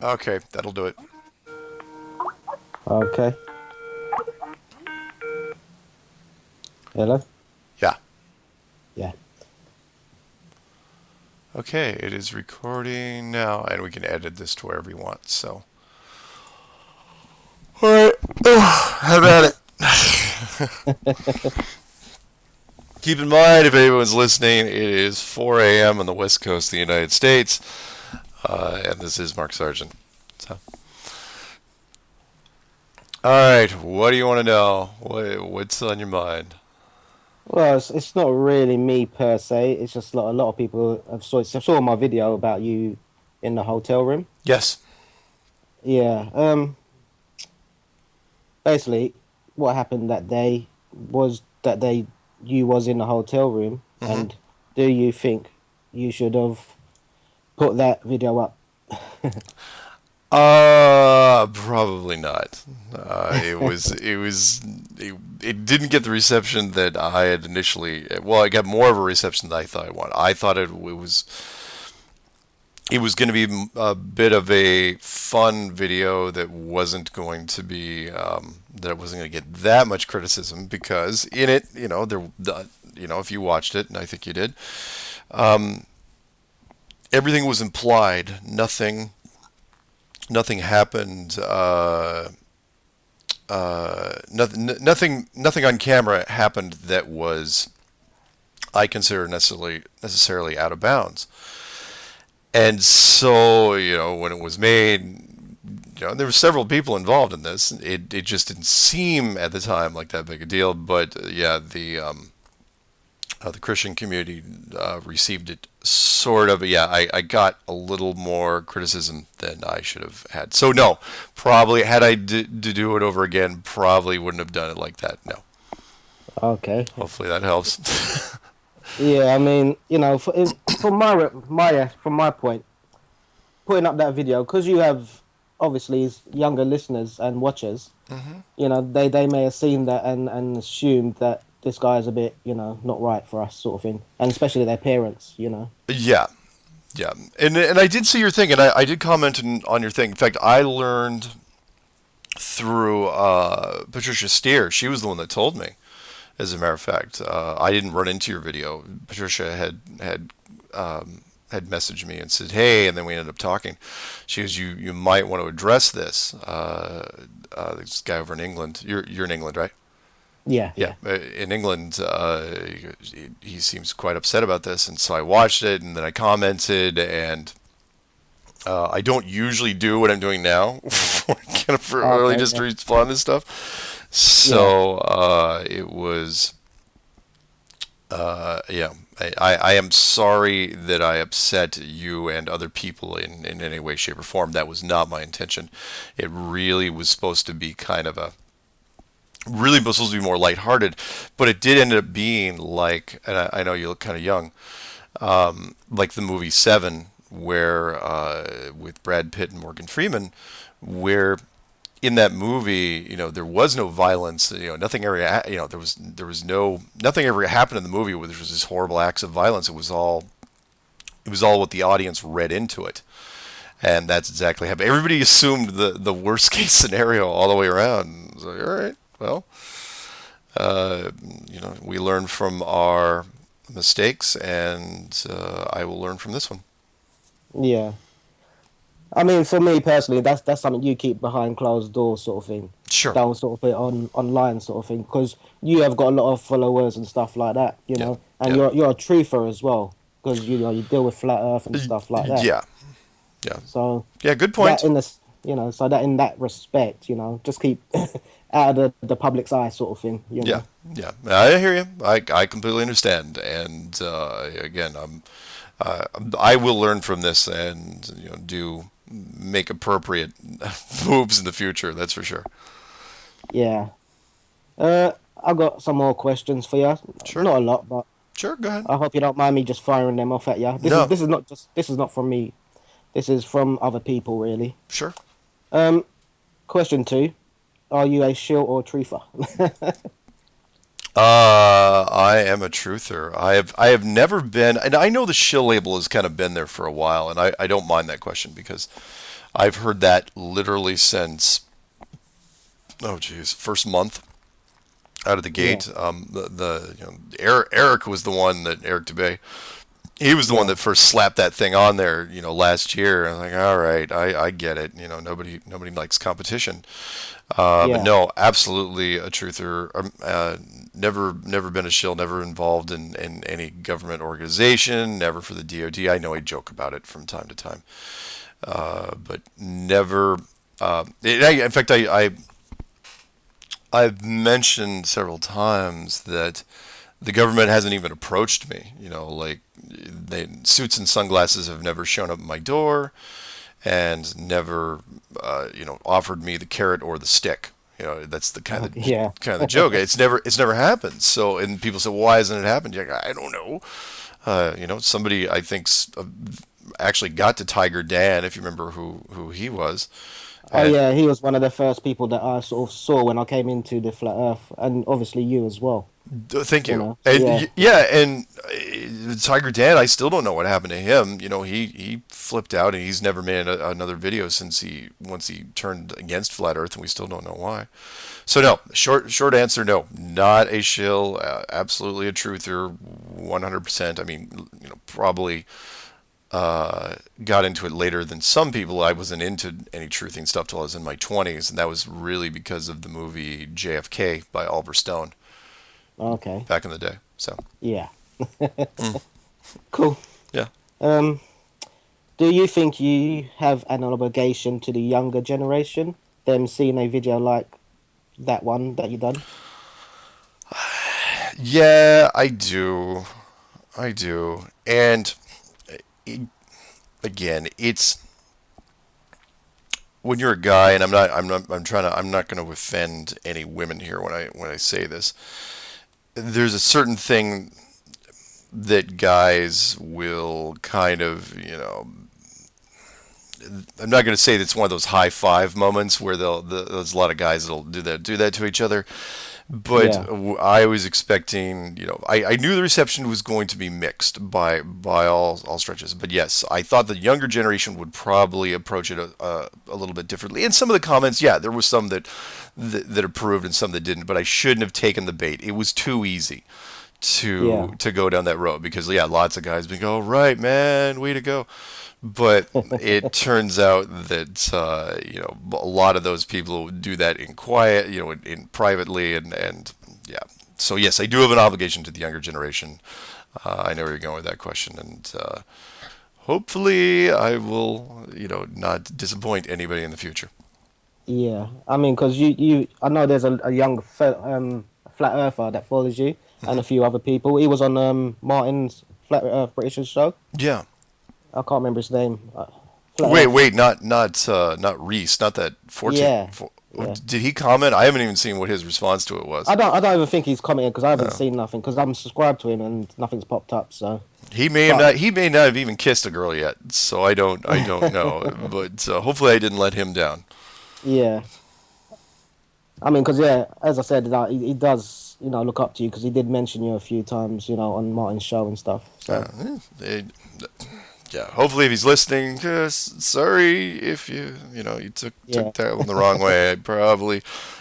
Okay, that'll do it. Okay. Hello? Yeah. Yeah. Okay, it is recording now, and we can edit this to wherever you want. So, all right. Oh, how about it? Keep in mind, if anyone's listening, it is 4 a.m. on the west coast of the United States, and this is Mark Sargent. So, all right, what do you want to know? What's on your mind? Well, it's not really me per se. It's just a lot of people saw my video about you in the hotel room. Yes. Yeah. Basically, what happened that day was that you was in the hotel room, Mm-hmm. and do you think you should have put that video up? Probably not. It didn't get the reception that I had initially. Well, it got more of a reception than I thought it wanted. I thought it was going to be a bit of a fun video that wasn't going to be that wasn't going to get that much criticism because in it, if you watched it, and I think you did, everything was implied. Nothing happened. Nothing on camera happened that was I consider necessarily out of bounds. And so, when it was made, there were several people involved in this. It just didn't seem at the time like that big a deal. But yeah, the Christian community received it sort of. Yeah, I got a little more criticism than I should have had. So no, probably had I to do it over again, probably wouldn't have done it like that. No. Okay. Hopefully that helps. Yeah, I mean, from my point, putting up that video because you have obviously younger listeners and watchers. hmm They may have seen that and assumed that this guy is a bit, not right for us, sort of thing, and especially their parents. Yeah, yeah, and I did see your thing, and I did comment on your thing. In fact, I learned through Patricia Steer. She was the one that told me. As a matter of fact, I didn't run into your video. Patricia had messaged me and said, "Hey," and then we ended up talking. She goes, "You might want to address this." This guy over in England. You're in England, right? Yeah, Yeah, yeah. in England, he seems quite upset about this, and so I watched it, and then I commented, and I don't usually do what I'm doing now, kind of early Okay, just to yeah, respond to stuff. yeah, So it was, yeah. I am sorry that I upset you and other people in any way, shape, or form. That was not my intention. It really was supposed to be kind of a really was supposed to be more lighthearted, but it did end up being like, and I know you look kind of young, like the movie Seven, where with Brad Pitt and Morgan Freeman, where in that movie, there was no violence. Nothing ever, there was no nothing ever happened in the movie where there was this horrible acts of violence. It was all what the audience read into it, and that's exactly how everybody assumed the worst case scenario all the way around. It's like, all right, well, uh, we learn from our mistakes, and I will learn from this one. yeah. I mean, for me personally, that's something you keep behind closed doors, sort of thing. Sure. Don't sort of put it on online, sort of thing, because you have got a lot of followers and stuff like that, Yeah. and Yeah. you're a truther as well, because you deal with flat Earth and stuff like that. Yeah. Yeah. So Yeah. Good that point. in this, so that in that respect, just keep out of the public's eye, sort of thing. Yeah. Yeah. I hear you. I completely understand. And again, I will learn from this and do make appropriate moves in the future. That's for sure. Yeah. Uh, I got some more questions for you. Sure. Not a lot, but Sure. Go ahead. I hope you don't mind me just firing them off at you. This is No. this is not just this is not from me. This is from other people, really. Sure. Um, Question two: Are you a shill or truther? I am a truther. I have never been, and I know the shill label has kind of been there for a while, and I don't mind that question because I've heard that literally since, oh geez, first month out of the Yeah, gate. Eric was the one that Eric DeBay. He was the one yeah, that first slapped that thing on there, last year. I was like, all right, I get it. Nobody likes competition. But yeah. no, absolutely a truther. Never been a shill. Never involved in any government organization. Never for the DoD. I know I joke about it from time to time, but never. In fact, I've mentioned several times that the government hasn't even approached me. Like suits and sunglasses have never shown up at my door, and never, offered me the carrot or the stick. That's the kind of Yeah. the joke. It's never happened. So, and people say, well, why hasn't it happened? You're like, I don't know. Somebody I think actually got to Tiger Dan, if you remember who he was. Oh And yeah, he was one of the first people that I sort of saw when I came into the flat Earth, and obviously you as well. thank You you. know, And yeah. yeah, and Tiger Dan, I still don't know what happened to him. He flipped out, and he's never made another video since once he turned against flat Earth, and we still don't know why. So no, short answer, no, not a shill. Absolutely a truther, 100%. I mean, probably got into it later than some people. I wasn't into any truthing stuff till I was in my 20s, and that was really because of the movie JFK by Oliver Stone Okay. back in the day. So Yeah. mm, Cool. yeah. Um, do you think you have an obligation to the younger generation, them seeing a video like that one that you done? Yeah, I do. I do. And uh, again, it's when you're a guy, and I'm not going to offend any women here when I say this. There's a certain thing that guys will kind of, I'm not going to say that it's one of those high five moments where there's a lot of guys that'll do that to each other. But Yeah. I was expecting, I knew the reception was going to be mixed by all stretches. But yes, I thought the younger generation would probably approach it a little bit differently. And some of the comments, yeah, there was some that approved and some that didn't. But I shouldn't have taken the bait. It was too easy Yeah. to go down that road because yeah, lots of guys would go, "All right, man, way to go." But it turns out that a lot of those people would do that in quiet, in privately, and yeah. So yes, I do have an obligation to the younger generation. I know where you're going with that question, and hopefully I will, not disappoint anybody in the future. Yeah. I mean, because I know there's a young flat earther that follows you and a few other people. He was on Martin's Flat Earth British show. Yeah. I can't remember his name. Flat Earth. Wait, not Reese, not that 14. Yeah. Yeah. Did he comment? I haven't even seen what his response to it was. I don't even think he's commented because I haven't No. seen nothing because I'm subscribed to him and nothing's popped up. So, He but may not have even kissed a girl yet, so I don't know. But hopefully I didn't let him down. yeah, I mean, because yeah, as I said, that he does look up to you because he did mention you a few times on Martin's show and stuff. So Eh, yeah, hopefully if he's listening, sorry if you took yeah, that one the wrong way. I probably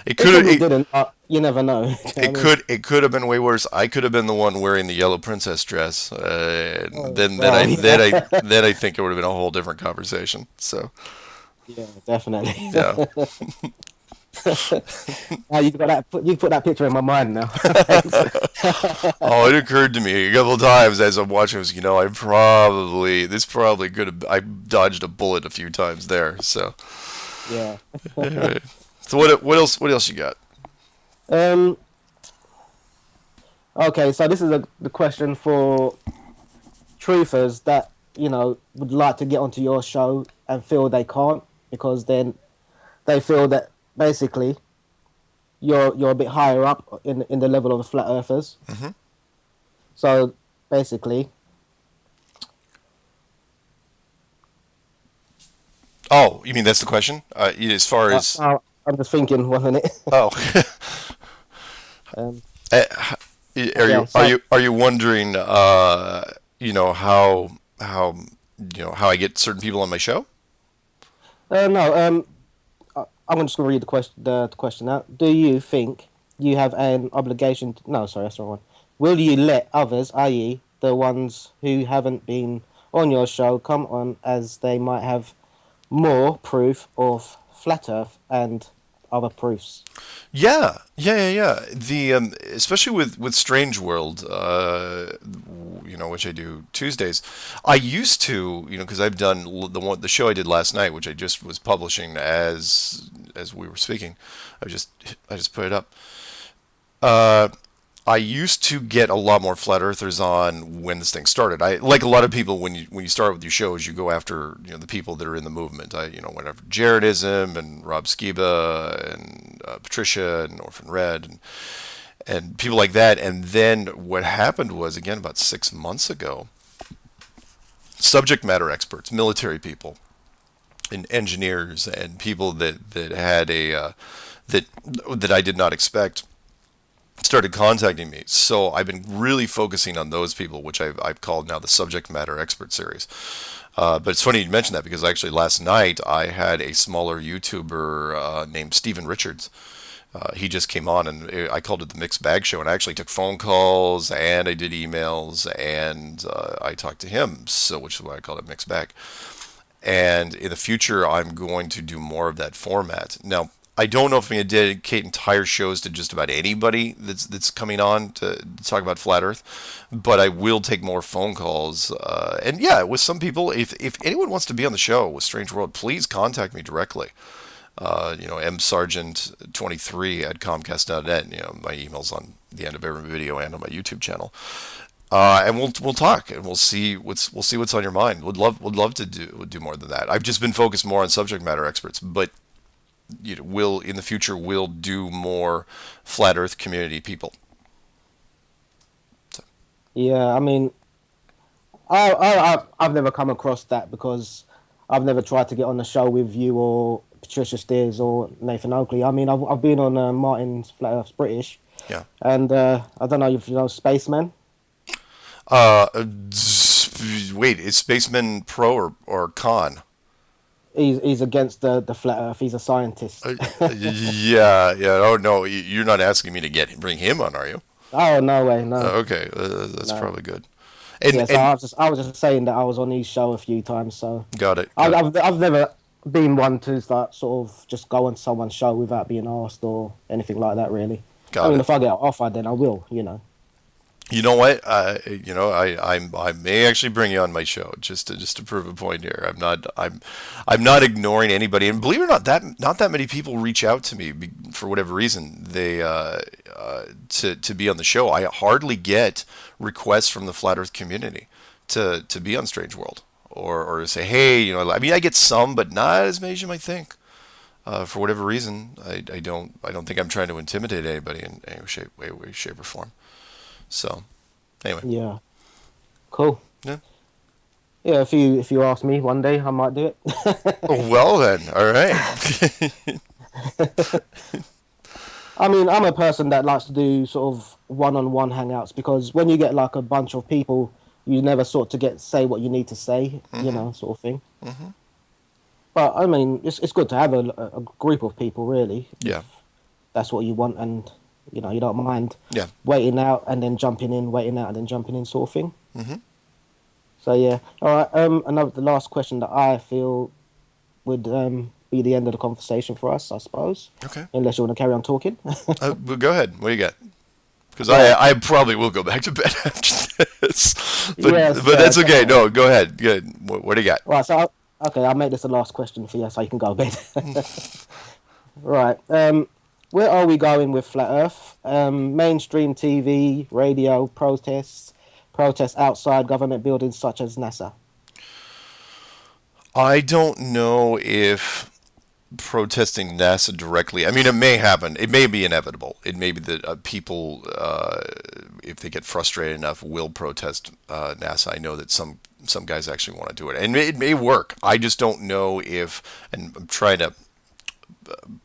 it he could probably it, didn't. You never know. Do you know what I it mean? could it could have been way worse. I could have been the one wearing the yellow princess dress. And Oh, then well, yeah, then I think it would have been a whole different conversation. So yeah, definitely. yeah. Now you put that picture in my mind now. Thanks. Oh, it occurred to me a couple of times as I'm watching. I was, this probably could have. I dodged a bullet a few times there. So, Yeah. anyway. So what else you got? Um. Okay, so this is the question for truthers that would like to get onto your show and feel they can't because then they feel that basically you're a bit higher up in the level of the flat earthers. Hmm. So basically, Oh, you mean that's the question? As far as I'm just thinking, wasn't it? oh, um, Eh, are yeah. you are So you are you wondering? How how I get certain people on my show? No. I'm just going to read the question out. Do you think you have an obligation? No, sorry, that's the wrong one. Will you let others, i.e., the ones who haven't been on your show, come on as they might have more proof of flat Earth and other proofs? Yeah. The especially with Strange World, which I do Tuesdays. I used to, because I've done the show I did last night, which I just was publishing as we were speaking. I just put it up. Uh, I used to get a lot more flat earthers on when this thing started. I like a lot of people when you start with your shows, you go after the people that are in the movement. I went after Jaredism and Rob Skiba and Patricia and Orphan Red and people like that. And then what happened was again about 6 months ago, subject matter experts, military people, and engineers and people that had a that I did not expect started contacting me. So I've been really focusing on those people, which I've called now the subject matter expert series. But it's funny you mentioned that because actually last night I had a smaller YouTuber named Steven Richards. He just came on and I called it the Mixed Bag Show, and I actually took phone calls and I did emails and I talked to him, so which is why I called it Mixed Bag. And in the future, I'm going to do more of that format. Now, I don't know if I'm going to dedicate entire shows to just about anybody that's coming on to talk about flat Earth, but I will take more phone calls. And yeah, with some people, if anyone wants to be on the show with Strange World, please contact me directly. msargent23 at comcast.net. My email's on the end of every video and on my YouTube channel. And we'll talk and we'll see what's on your mind. Would love to do more than that. I've just been focused more on subject matter experts, but will in the future will do more flat Earth community people. So, Yeah, I mean, I've never come across that because I've never tried to get on the show with you or Patricia Steers or Nathan Oakley. I mean, I've been on Martin's Flat Earth's British, yeah. and I don't know if you know Spaceman. Uh, Wait, is Spaceman pro or con? He's against the flat Earth. He's a scientist. Yeah. Oh no, you're not asking me to bring him on, are you? Oh no way, no, Okay, that's no. probably good. And Yeah, so and I was just saying that I was on his show a few times. So got it, I've got it, I've, I've never been one to start sort of just go on someone's show without being asked or anything like that. Really, I got mean, it. if I get offered, then I will. You know what? I may actually bring you on my show just to prove a point here. I'm not ignoring anybody, and believe it or not, that not that many people reach out to me for whatever reason. They to be on the show. I hardly get requests from the flat Earth community to be on Strange World or to say, hey, I mean, I get some, but not as many as you might think. For whatever reason, I don't think I'm trying to intimidate anybody in any way, shape, or form. So, anyway, Yeah, cool. yeah. Yeah, if you ask me one day, I might do it. Well then, all right. I mean, I'm a person that likes to do sort of one-on-one hangouts because when you get like a bunch of people, you never sort to get say what you need to say, Mhm. sort of thing. Mhm. But I mean, it's good to have a group of people really, Yeah. if that's what you want, and you don't mind Yeah. waiting out and then jumping in, waiting out and then jumping in, sort of thing. Mhm. So yeah, all right. The last question that I feel would be the end of the conversation for us, I suppose, Okay. unless you want to carry on talking. Well, go ahead. What do you got? Because Right. I probably will go back to bed after this, but Yes. but that's okay. No, go ahead. Good. What do you got? Right. So okay, I'll make this the last question for you, so you can go to bed. Right. Where are we going with flat Earth? Mainstream TV, radio, protests outside government buildings such as NASA. I don't know if protesting NASA directly. I mean, it may happen. It may be inevitable. It may be that people, if they get frustrated enough, will protest NASA. I know that some guys actually want to do it, and it may work. I just don't know if. And I'm trying to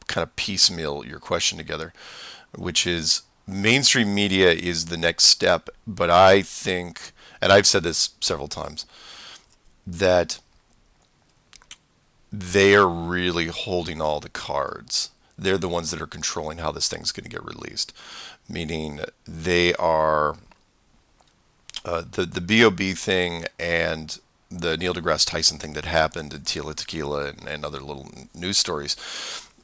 kind of piecemeal your question together, which is mainstream media is the next step. But I think, and I've said this several times, that they are really holding all the cards. They're the ones that are controlling how this thing's going to get released. Meaning they are the BOB thing and the Neil deGrasse Tyson thing that happened in Tila Tequila and other little news stories.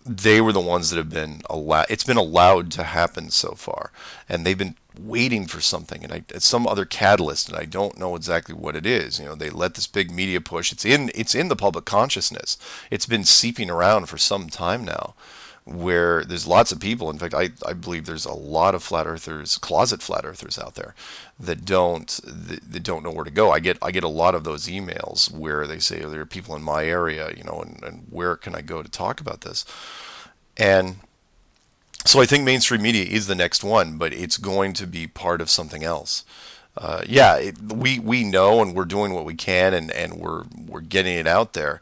They were the ones that have been allowed. It's been allowed to happen so far, and they've been waiting for something, and some other catalyst, and I don't know exactly what it is. You know, they let this big media push. It's in the public consciousness. It's been seeping around for some time now, where there's lots of people. In fact, I believe there's a lot of flat earthers, closet flat earthers out there that don't know where to go. I get a lot of those emails where they say, oh, there are people in my area, you know, and where can I go to talk about this? And so I think mainstream media is the next one, but it's going to be part of something else. We know, and we're doing what we can, and we're getting it out there.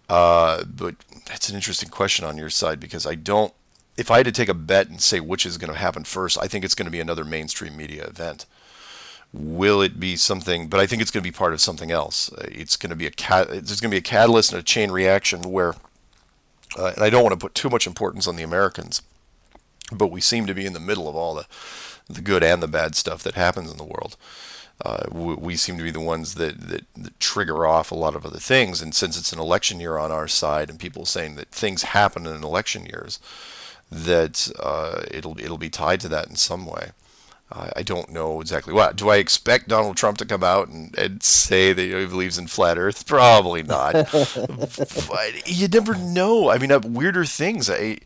But that's an interesting question on your side, because I don't. If I had to take a bet and say which is going to happen first, I think it's going to be another mainstream media event. Will it be something? But I think it's going to be part of something else. It's going to be there's going to be a catalyst and a chain reaction where, and I don't want to put too much importance on the Americans, but we seem to be in the middle of all the good and the bad stuff that happens in the world. We seem to be the ones that trigger off a lot of other things. And since it's an election year on our side, and people saying that things happen in election years, that it'll be tied to that in some way. I don't know exactly what. Do I expect Donald Trump to come out and say that he believes in flat Earth? Probably not. But you never know. I mean, weirder things. I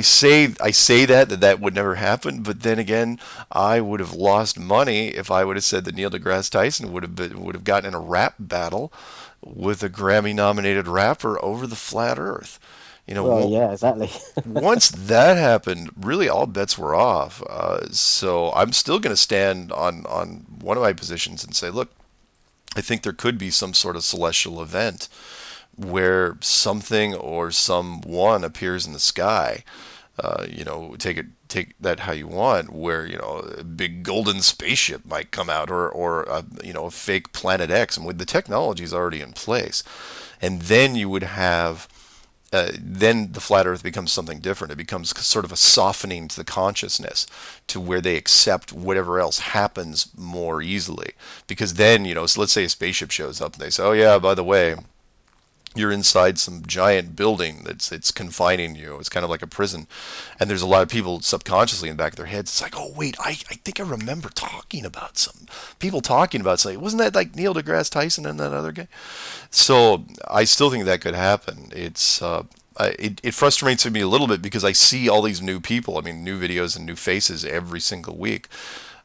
say that would never happen. But then again, I would have lost money if I would have said that Neil deGrasse Tyson would have gotten in a rap battle with a Grammy-nominated rapper over the flat Earth. You know, Well, yeah, exactly. once that happened, really all bets were off. So I'm still going to stand on one of my positions and say, look, I think there could be some sort of celestial event where something or someone appears in the sky. Take that how you want. Where a big golden spaceship might come out, or a fake Planet X, and with the technology is already in place, and then you would have. Then the flat Earth becomes something different. It becomes sort of a softening to the consciousness, to where they accept whatever else happens more easily. Because then, so let's say a spaceship shows up and they say, "Oh yeah, by the way, you're inside some giant building it's confining you. It's kind of like a prison." And there's a lot of people subconsciously in the back of their heads. It's like, oh wait, I think I remember talking about some people talking about something. Wasn't that like Neil deGrasse Tyson and that other guy? So I still think that could happen. It frustrates me a little bit because I see all these new people. I mean, new videos and new faces every single week.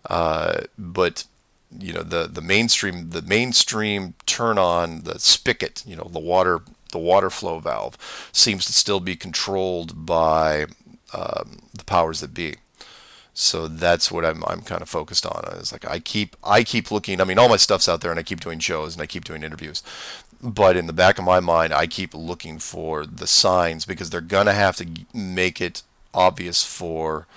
But the mainstream turn on the spigot, the water flow valve, seems to still be controlled by the powers that be. So that's what I'm kind of focused on. It's like I keep looking. I mean, all my stuff's out there, and I keep doing shows and I keep doing interviews. But in the back of my mind, I keep looking for the signs, because they're gonna have to make it obvious for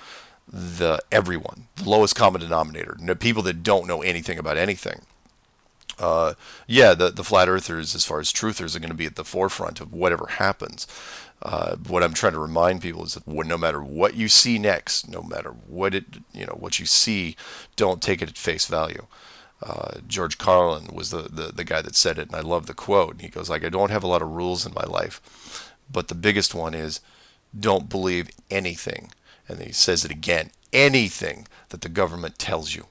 everyone, the lowest common denominator, people that don't know anything about anything. The flat earthers, as far as truthers, are going to be at the forefront of whatever happens. What I'm trying to remind people is that no matter what you see next, no matter what you see, don't take it at face value. George Carlin was the guy that said it, and I love the quote. And he goes like, "I don't have a lot of rules in my life, but the biggest one is don't believe anything." And then he says it again, anything that the government tells you.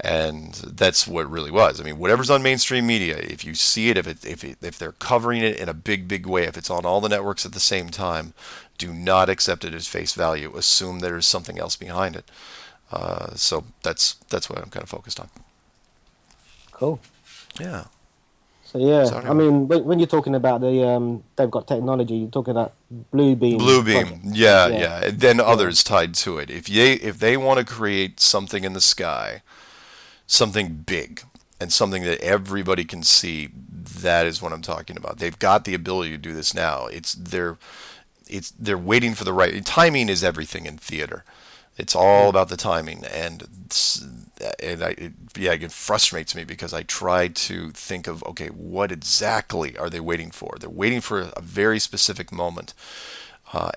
And that's what it really was. I mean, whatever's on mainstream media, if you see it, if they're covering it in a big way, if it's on all the networks at the same time, do not accept it as face value. Assume there's something else behind it. So that's what I'm kind of focused on. Cool. Yeah. So yeah, So I anyway. mean, when you're talking about they've got technology. You're talking about blue beam Bluebeam, project. yeah, Yeah, yeah. And then yeah. others tied to it. If they want to create something in the sky, something big, and something that everybody can see, that is what I'm talking about. They've got the ability to do this now. They're waiting for the right timing. Is everything in theater. It's all Yeah. about the timing, yeah, it frustrates me because I try to think of, okay, what exactly are they waiting for? They're waiting for a very specific moment.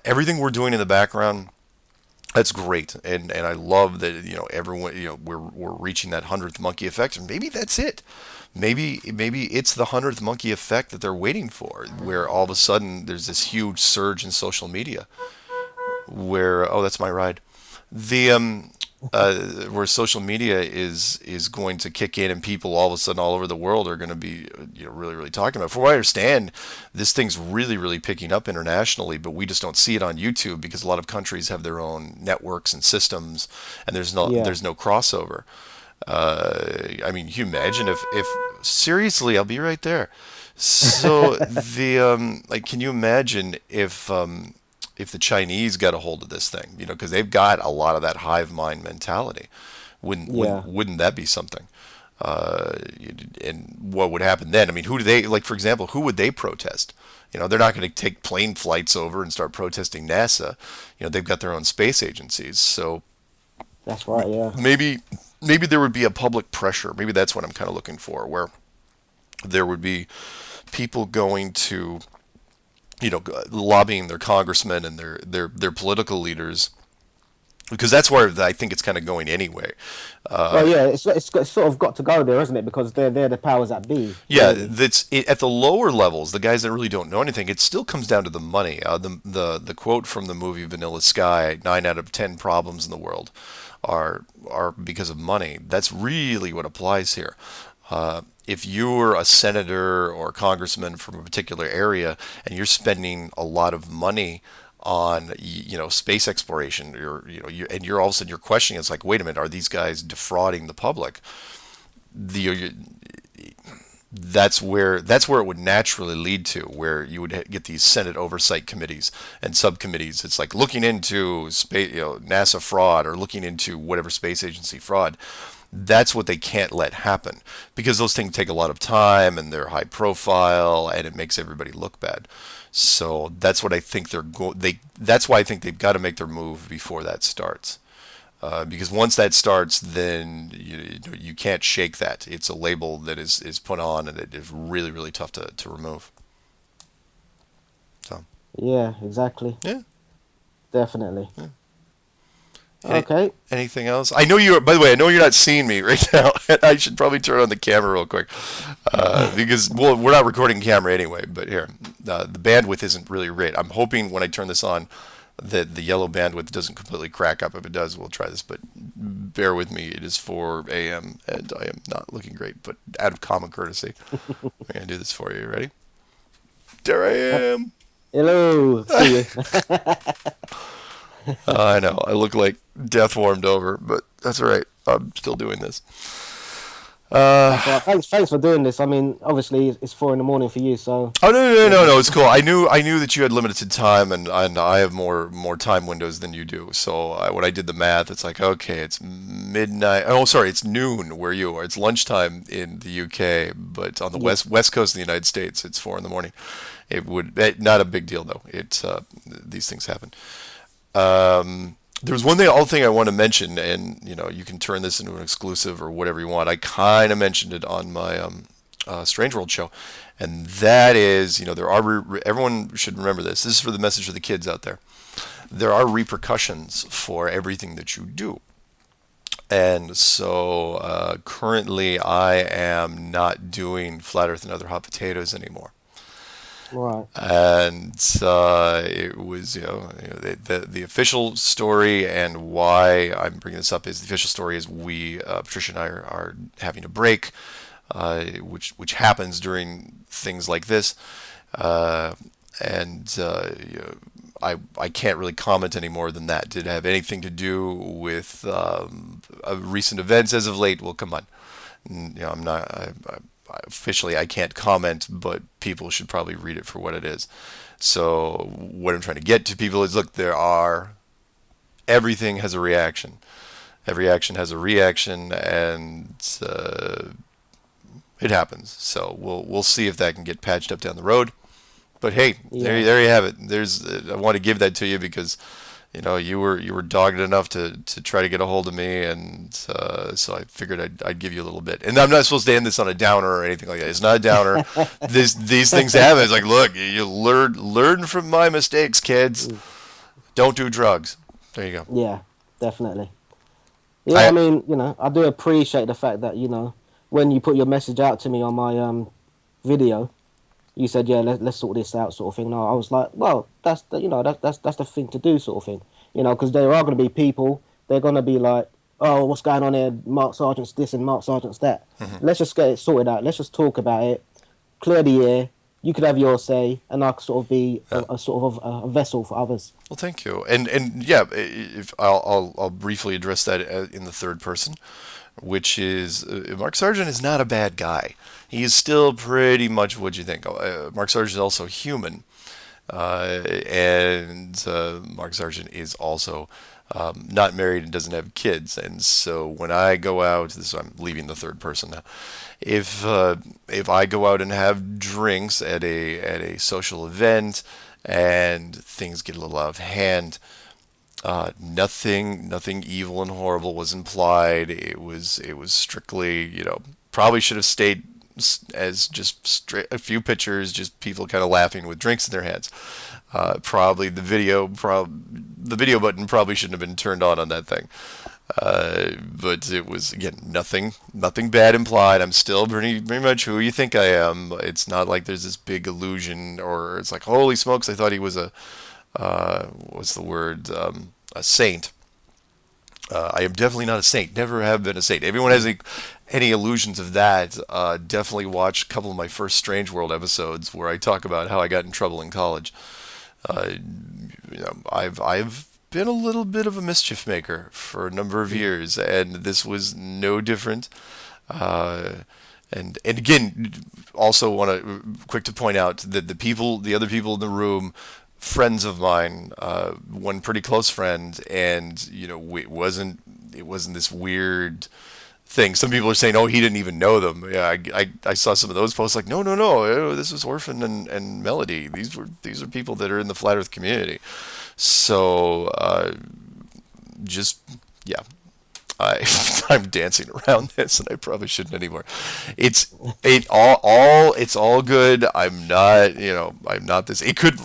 Everything we're doing in the background, that's great, and I love that, everyone, we're reaching that hundredth monkey effect, and maybe that's it. Maybe it's the hundredth monkey effect that they're waiting for, where all of a sudden there's this huge surge in social media, where, oh, that's my ride. The Where social media is going to kick in, and people all of a sudden all over the world are going to be, really really talking about it. From what I understand, this thing's really really picking up internationally, but we just don't see it on YouTube because a lot of countries have their own networks and systems, and Yeah. there's no crossover. I mean, you imagine if seriously, I'll be right there. So can you imagine if the Chinese got a hold of this thing, because they've got a lot of that hive mind mentality. Yeah. Wouldn't that be something? Uh, and what would happen then? I mean, who do they, like, for example, who would they protest? They're not going to take plane flights over and start protesting NASA. They've got their own space agencies. So That's right. Yeah. maybe maybe there would be a public pressure. Maybe that's what I'm kind of looking for, where there would be people going to, lobbying their congressmen and their political leaders, because that's where I think it's kind of going anyway. Well, yeah. It's sort of got to go there, isn't it? Because they're the powers that be, Yeah, really. that's it, at the lower levels, the guys that really don't know anything. It still comes down to the money. The quote from the movie Vanilla Sky: 9 out of 10 problems in the world are because of money. That's really what applies here. If you're a senator or a congressman from a particular area and you're spending a lot of money on, space exploration, and you're all of a sudden you're questioning, it's like, wait a minute, are these guys defrauding the public? The that's where it would naturally lead to, where you would get these Senate oversight committees and subcommittees. It's like looking into space, NASA fraud, or looking into whatever space agency fraud. That's what they can't let happen, because those things take a lot of time and they're high profile, and it makes everybody look bad. So that's what I think that's why I think they've got to make their move before that starts. Because once that starts, then you can't shake that. It's a label that is put on, and it is really really tough to remove. So Yeah. Exactly. yeah. Definitely. Any, Okay. Anything else? I know you're. By the way, I know you're not seeing me right now. I should probably turn on the camera real quick, because, well, we're not recording camera anyway. But here, the bandwidth isn't really great. I'm hoping when I turn this on that the yellow bandwidth doesn't completely crack up. If it does, we'll try this. But bear with me. It is 4 a.m. and I am not looking great. But out of common courtesy, I'm gonna do this for you. Ready? There I am. Hello. See you. I know. I look like death warmed over, but that's all right. I'm still doing this. Uh, That's all right. Thanks for doing this. I mean, obviously it's 4 in the morning for you, so oh, no, no, no, yeah. no, no! It's cool. I knew that you had limited time, and I have more time windows than you do. So when I did the math, it's like, okay, it's midnight. Oh, sorry, it's noon where you are. It's lunchtime in the UK, but on the Yeah. west coast of the United States, it's 4 in the morning. Not a big deal though. It's these things happen. There was one other thing I want to mention, and you can turn this into an exclusive or whatever you want. I kind of mentioned it on my Strange World show, and that is, there are everyone should remember this. This is for the message for the kids out there. There are repercussions for everything that you do, and so currently I am not doing Flat Earth and Other Hot Potatoes anymore. Right. And it was, the official story, and why I'm bringing this up is the official story is Patricia and I are having a break, which happens during things like this, uh, and I can't really comment any more than that. Did it have anything to do with recent events as of late? Well, come on. I'm not. Officially, I can't comment, but people should probably read it for what it is. So what I'm trying to get to people is, look, everything has a reaction. Every action has a reaction, and it happens. So we'll see if that can get patched up down the road. But hey, Yeah. there you have it. I want to give that to you because you were dogged enough to try to get a hold of me, and so I figured I'd give you a little bit. And I'm not supposed to end this on a downer or anything like that. It's not a downer. These things happen. It's like, look, you learn from my mistakes, kids. Don't do drugs. There you go. Yeah, definitely. Yeah, I I mean, I do appreciate the fact that, when you put your message out to me on my video, you said, yeah, let's sort this out, sort of thing. And I was like, well, that's the thing to do, sort of thing. Because there are going to be people, they're going to be like, oh, what's going on here? Mark Sargent's this and Mark Sargent's that. Let's just get it sorted out. Let's just talk about it, clear the air. You could have your say, and I could sort of be a sort of a vessel for others. Well, thank you. And yeah, if I'll briefly address that in the third person, which is Mark Sargent is not a bad guy. He is still pretty much what you think. Mark Sargent is also human, and Mark Sargent is also not married and doesn't have kids. And so when I go out, I'm leaving the third person now. If I go out and have drinks at a social event and things get a little out of hand, nothing evil and horrible was implied. It was strictly, probably should have stayed as just straight, a few pictures, just people kind of laughing with drinks in their hands. Probably the video button probably shouldn't have been turned on that thing. But it was, again, nothing bad implied. I'm still pretty much who you think I am. It's not like there's this big illusion, or it's like, holy smokes, I thought he was what's the word, a saint. I am definitely not a saint. Never have been a saint. Everyone has any illusions of that. Definitely watch a couple of my first Strange World episodes where I talk about how I got in trouble in college. Uh, I've been a little bit of a mischief maker for a number of years, and this was no different. Uh, and again, also want to quick to point out that the other people in the room, friends of mine, one pretty close friend, and it wasn't this weird thing. Some people are saying, "Oh, he didn't even know them." Yeah, I saw some of those posts like, "No, no, no, this was Orphan and Melody. These are people that are in the flat Earth community." So just yeah, I I'm dancing around this, and I probably shouldn't anymore. It's all good. I'm not this. It could.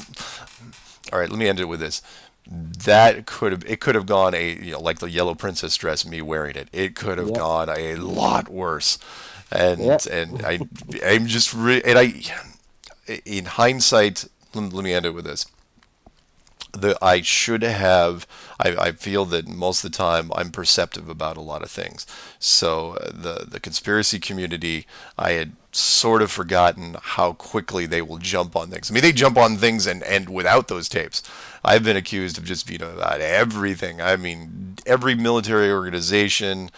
All right, let me end it with this. It could have gone like the Yellow Princess dress, me wearing it. It could have Yep. gone a lot worse, and Yep. I'm just and in hindsight, let me end it with this. I should have. I feel that most of the time I'm perceptive about a lot of things. So the conspiracy community, I had sort of forgotten how quickly they will jump on things. I mean, they jump on things and without those tapes. I've been accused of just being about everything. I mean, every military organization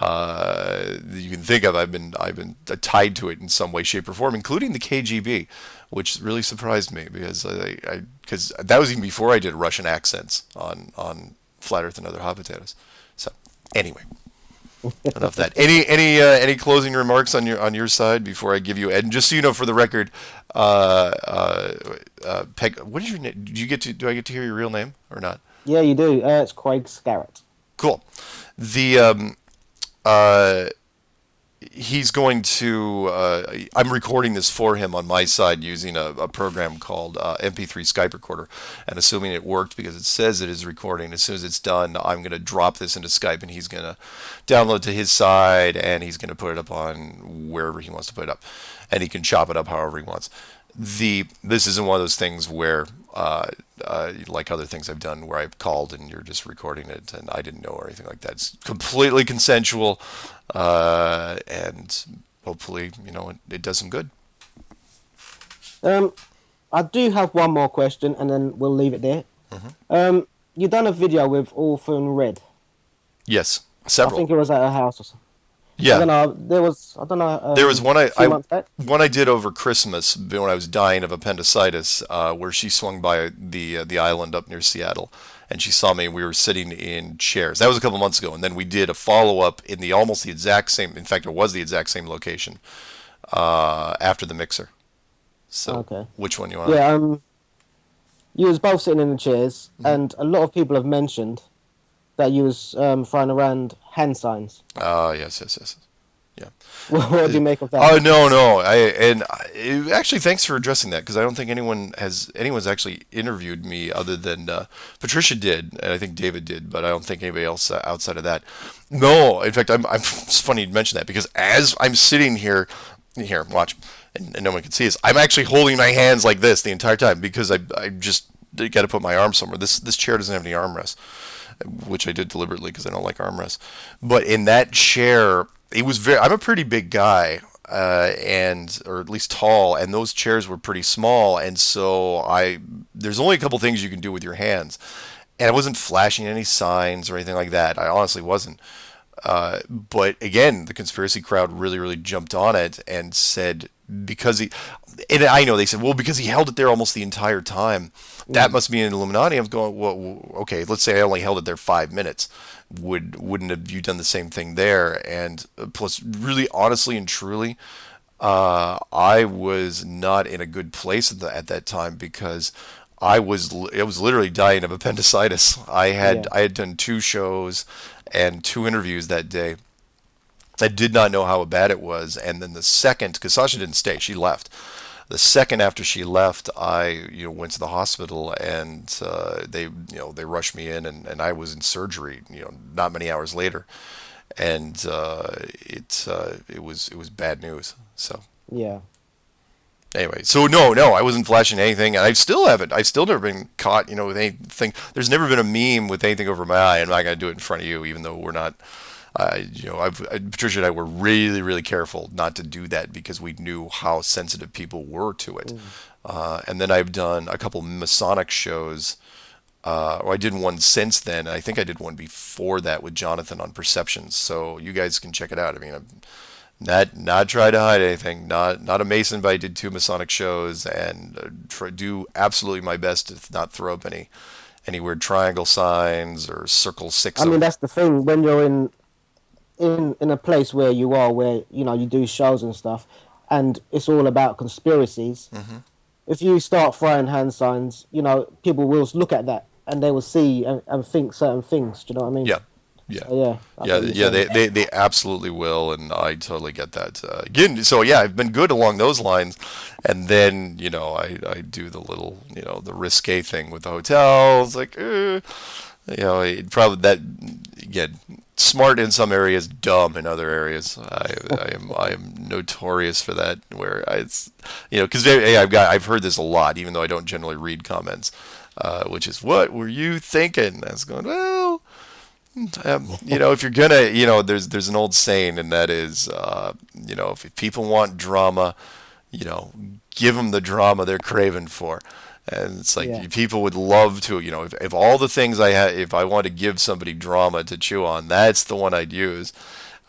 you can think of. I've been tied to it in some way, shape, or form, including the KGB, which really surprised me because that was even before I did Russian accents on Flat Earth and Other Hot Potatoes. So anyway, enough of that. Any closing remarks on your side before I give you? And just so you know, for the record, Peg, what is your name? Do I get to hear your real name or not? Yeah, you do. It's Craig Scarrett. Cool. The uh, he's going to. I'm recording this for him on my side using a program called MP3 Skype Recorder, and assuming it worked because it says it is recording. As soon as it's done, I'm going to drop this into Skype, and he's going to download to his side, and he's going to put it up on wherever he wants to put it up, and he can chop it up however he wants. This isn't one of those things where like other things I've done where I've called and you're just recording it and I didn't know or anything like that. It's completely consensual, and hopefully it does some good. Um, I do have one more question, and then we'll leave it there. You done a video with Orphan Red. Yes, I think several. it was at her house or something. I don't Yeah, know. There was, I don't know, there was one a few months back. one I did over Christmas when I was dying of appendicitis, where she swung by the island up near Seattle, and she saw me. And we were sitting in chairs. That was a couple months ago, and then we did a follow up in the almost the exact same. In fact, it was the exact same location after the mixer. So, Okay. which one you want? Yeah. You was both sitting in the chairs, Hmm. and a lot of people have mentioned that you was throwing around hand signs. Ah, yes, yes, yes. Yeah. What do you make of that? Oh no, no. Actually, thanks for addressing that because I don't think anyone's actually interviewed me other than Patricia did, and I think David did, but I don't think anybody else outside of that. No, in fact, I'm. It's funny you mention that because as I'm sitting here, watch, and no one can see this. I'm actually holding my hands like this the entire time because I just got to put my arm somewhere. This chair doesn't have any armrests, which I did deliberately because I don't like armrests. But in that chair, it was very. I'm a pretty big guy, and or at least tall, and those chairs were pretty small, and so I there's only a couple things you can do with your hands, and I wasn't flashing any signs or anything like that. I honestly wasn't. But again, the conspiracy crowd really, really jumped on it and said because he, and I know they said, well, because he held it there almost the entire time, that Mm. must be an Illuminati. I'm going, well, okay, let's say I only held it there 5 minutes. Wouldn't have you done the same thing there? And plus, really, honestly and truly, I was not in a good place at that time because I was literally dying of appendicitis. Yeah, I had done two shows and two interviews that day. I did not know how bad it was, and then the second, because Sasha didn't stay, she left. The second after she left, I went to the hospital and they rushed me in and I was in surgery not many hours later, and it was bad news. So yeah. anyway, so no, I wasn't flashing anything, and I still haven't. I've still never been caught, with anything. There's never been a meme with anything over my eye. I'm not gonna do it in front of you, even though we're not. Patricia and I were really, really careful not to do that because we knew how sensitive people were to it. Mm. And then I've done a couple Masonic shows. Or I did one since then. I think I did one before that with Jonathan on perceptions. So you guys can check it out. I mean, I'm not try to hide anything. Not a Mason, but I did two Masonic shows and do absolutely my best to not throw up any weird triangle signs or circle six I mean, of. that's the thing when you're in a place where you are, where you do shows and stuff, and it's all about conspiracies. Hmm. If you start throwing hand signs, people will look at that and they will see and think certain things. Do you know what I mean? Yeah, yeah. So yeah, that's Yeah, what you're yeah, saying. they absolutely will, and I totally get that. Again, so yeah, I've been good along those lines, and then I do the little the risque thing with the hotels, like it probably that again smart in some areas, dumb in other areas. I am notorious for that. Where it's because I've heard this a lot, even though I don't generally read comments, which is what were you thinking? I was going well. If you're gonna, there's an old saying, and that is, if people want drama, you know, give them the drama they're craving for. And it's Yeah, like people would love to, if all the things I had, if I want to give somebody drama to chew on, that's the one I'd use.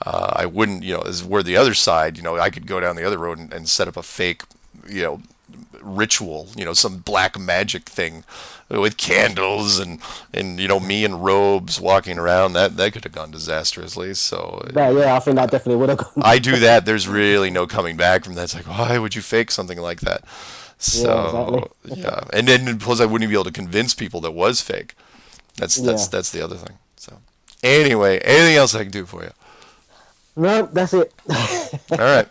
I wouldn't, as where the other side, I could go down the other road and set up a fake, you know, ritual, some black magic thing with candles and me in robes walking around. That could have gone disastrously. So yeah, I think that definitely would have gone. I do that. There's really no coming back from that. It's like, why would you fake something like that? Yeah, exactly. So yeah, and then plus I wouldn't be able to convince people that was fake. That's that's Yeah. that's the other thing. So anyway, anything else I can do for you? No, that's it. All right.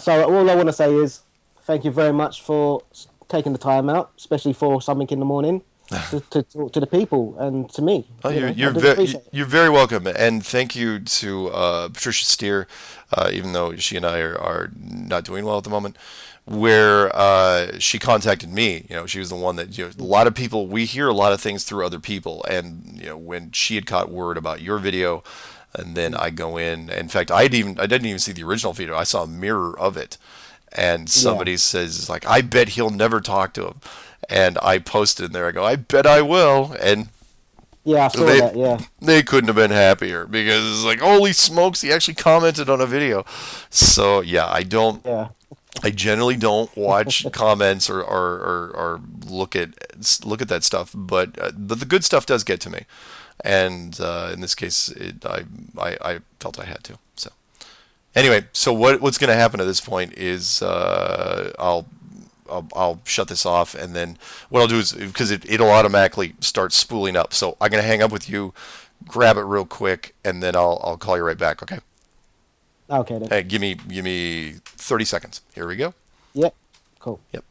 So all I want to say is thank you very much for taking the time out, especially for something in the morning, to talk to the people and to me. Oh, you're I you're do very appreciate it. you're very welcome, and thank you to Patricia Steer, even though she and I are not doing well at the moment. Where she contacted me, she was the one that a lot of people we hear a lot of things through other people, and when she had caught word about your video, and then I go in fact, I didn't even see the original video. I saw a mirror of it, and Yeah, somebody says like, I bet he'll never talk to him, and I posted in there. I go, I bet I will, and yeah, I saw they that. Yeah, they couldn't have been happier because it's like, holy smokes, he actually commented on a video. So yeah, yeah, I generally don't watch comments or look at that stuff, but the good stuff does get to me, and in this case, I felt I had to. So anyway, so what's going to happen at this point is I'll I'll shut this off, and then what I'll do is because it'll automatically start spooling up. So I'm gonna hang up with you, grab it real quick, and then I'll call you right back. Okay. Okay then. Hey, give me 30 seconds. Here we go. Yep. Cool. Yep.